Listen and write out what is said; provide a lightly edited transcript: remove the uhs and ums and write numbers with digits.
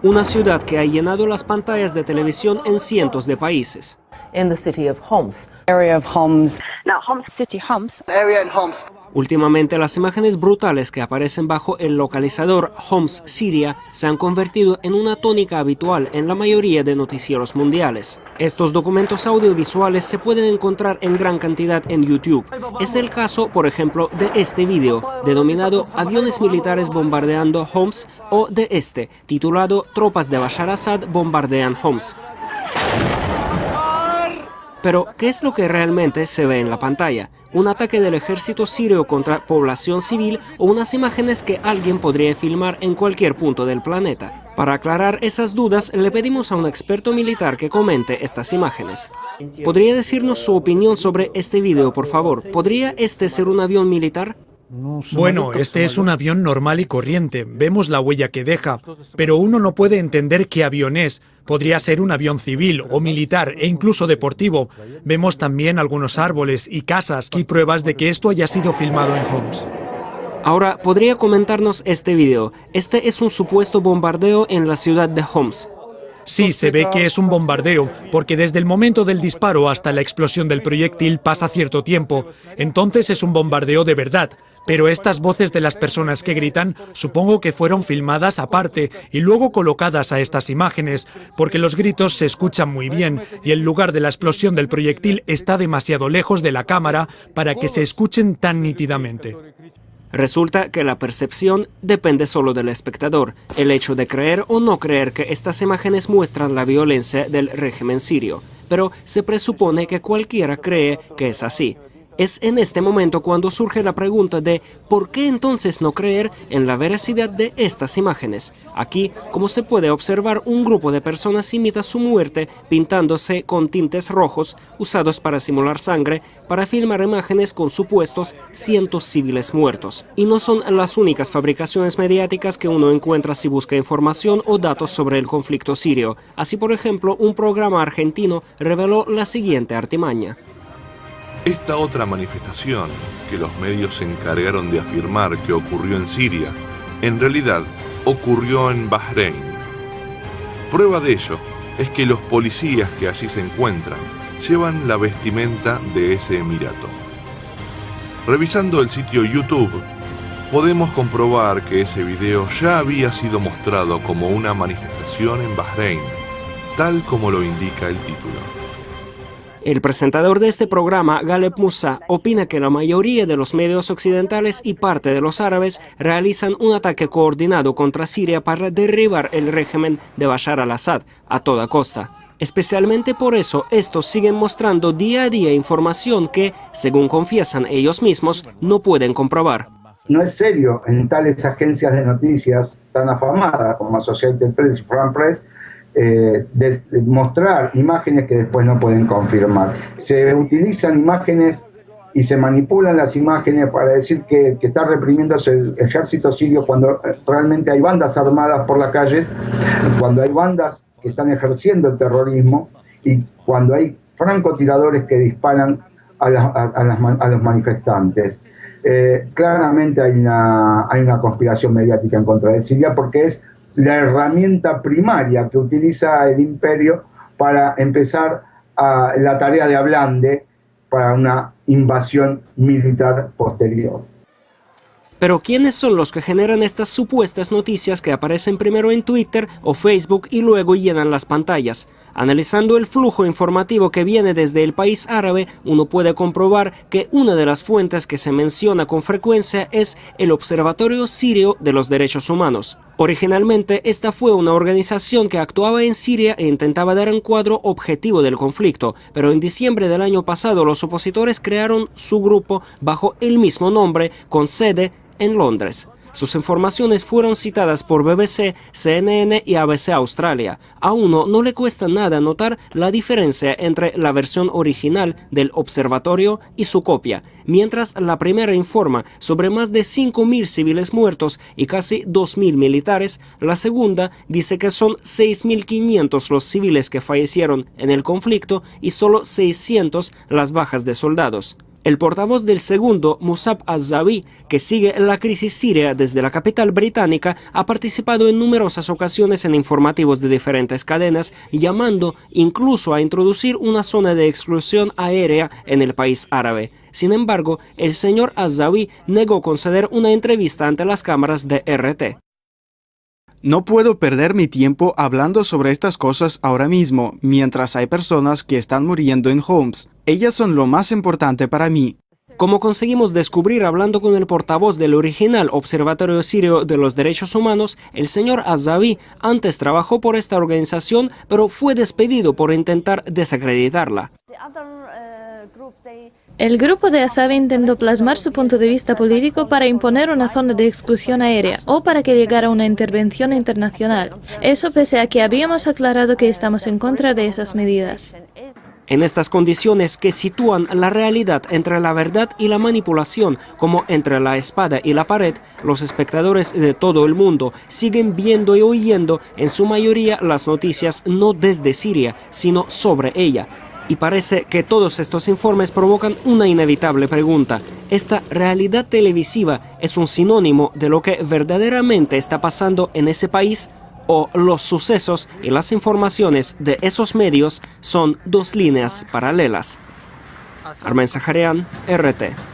una ciudad que ha llenado las pantallas de televisión en cientos de países. In the city of Homs. Area of Homs. Now, Homs. City Homs. Area in Homs. Últimamente, las imágenes brutales que aparecen bajo el localizador Homs, Siria, se han convertido en una tónica habitual en la mayoría de noticieros mundiales. Estos documentos audiovisuales se pueden encontrar en gran cantidad en YouTube. Es el caso, por ejemplo, de este video, denominado Aviones militares bombardeando Homs, o de este, titulado Tropas de Bashar Assad bombardean Homs. Pero, ¿qué es lo que realmente se ve en la pantalla? ¿Un ataque del ejército sirio contra población civil o unas imágenes que alguien podría filmar en cualquier punto del planeta? Para aclarar esas dudas, le pedimos a un experto militar que comente estas imágenes. ¿Podría decirnos su opinión sobre este video, por favor? ¿Podría este ser un avión militar? Bueno, este es un avión normal y corriente, vemos la huella que deja, pero uno no puede entender qué avión es. Podría ser un avión civil o militar e incluso deportivo. Vemos también algunos árboles y casas y pruebas de que esto haya sido filmado en Homs. Ahora, ¿podría comentarnos este video? Este es un supuesto bombardeo en la ciudad de Homs. Sí, se ve que es un bombardeo, porque desde el momento del disparo hasta la explosión del proyectil pasa cierto tiempo. Entonces es un bombardeo de verdad. Pero estas voces de las personas que gritan, supongo que fueron filmadas aparte y luego colocadas a estas imágenes, porque los gritos se escuchan muy bien y el lugar de la explosión del proyectil está demasiado lejos de la cámara para que se escuchen tan nítidamente. Resulta que la percepción depende solo del espectador, el hecho de creer o no creer que estas imágenes muestran la violencia del régimen sirio. Pero se presupone que cualquiera cree que es así. Es en este momento cuando surge la pregunta de ¿por qué entonces no creer en la veracidad de estas imágenes? Aquí, como se puede observar, un grupo de personas imita su muerte pintándose con tintes rojos usados para simular sangre para filmar imágenes con supuestos cientos civiles muertos. Y no son las únicas fabricaciones mediáticas que uno encuentra si busca información o datos sobre el conflicto sirio. Así, por ejemplo, un programa argentino reveló la siguiente artimaña. Esta otra manifestación, que los medios se encargaron de afirmar que ocurrió en Siria, en realidad ocurrió en Bahrein. Prueba de ello es que los policías que allí se encuentran llevan la vestimenta de ese emirato. Revisando el sitio YouTube, podemos comprobar que ese video ya había sido mostrado como una manifestación en Bahrein, tal como lo indica el título. El presentador de este programa, Ghaleb Moussa, opina que la mayoría de los medios occidentales y parte de los árabes realizan un ataque coordinado contra Siria para derribar el régimen de Bashar al-Assad a toda costa. Especialmente por eso, estos siguen mostrando día a día información que, según confiesan ellos mismos, no pueden comprobar. No es serio en tales agencias de noticias tan afamadas como Associated Press y France Press mostrar imágenes que después no pueden confirmar. Se utilizan imágenes y se manipulan las imágenes para decir que está reprimiéndose el ejército sirio cuando realmente hay bandas armadas por las calles, cuando hay bandas que están ejerciendo el terrorismo y cuando hay francotiradores que disparan a los manifestantes. Claramente hay una conspiración mediática en contra de Siria porque es la herramienta primaria que utiliza el imperio para empezar la tarea de ablande para una invasión militar posterior. Pero ¿quiénes son los que generan estas supuestas noticias que aparecen primero en Twitter o Facebook y luego llenan las pantallas? Analizando el flujo informativo que viene desde el país árabe, uno puede comprobar que una de las fuentes que se menciona con frecuencia es el Observatorio Sirio de los Derechos Humanos. Originalmente, esta fue una organización que actuaba en Siria e intentaba dar un cuadro objetivo del conflicto, pero en diciembre del año pasado los opositores crearon su grupo bajo el mismo nombre, con sede en Londres. Sus informaciones fueron citadas por BBC, CNN y ABC Australia. A uno no le cuesta nada notar la diferencia entre la versión original del observatorio y su copia. Mientras la primera informa sobre más de 5.000 civiles muertos y casi 2.000 militares, la segunda dice que son 6.500 los civiles que fallecieron en el conflicto y solo 600 las bajas de soldados. El portavoz del segundo, Musab al-Zawi, que sigue la crisis siria desde la capital británica, ha participado en numerosas ocasiones en informativos de diferentes cadenas, llamando incluso a introducir una zona de exclusión aérea en el país árabe. Sin embargo, el señor al-Zawi negó conceder una entrevista ante las cámaras de RT. No puedo perder mi tiempo hablando sobre estas cosas ahora mismo, mientras hay personas que están muriendo en Homs. Ellas son lo más importante para mí. Como conseguimos descubrir hablando con el portavoz del original Observatorio Sirio de los Derechos Humanos, el señor al-Zawi antes trabajó por esta organización, pero fue despedido por intentar desacreditarla. El grupo de Asabi intentó plasmar su punto de vista político para imponer una zona de exclusión aérea o para que llegara una intervención internacional. Eso pese a que habíamos aclarado que estamos en contra de esas medidas. En estas condiciones que sitúan la realidad entre la verdad y la manipulación, como entre la espada y la pared, los espectadores de todo el mundo siguen viendo y oyendo en su mayoría las noticias no desde Siria, sino sobre ella. Y parece que todos estos informes provocan una inevitable pregunta. ¿Esta realidad televisiva es un sinónimo de lo que verdaderamente está pasando en ese país? ¿O los sucesos y las informaciones de esos medios son dos líneas paralelas? Armen Saharian, RT.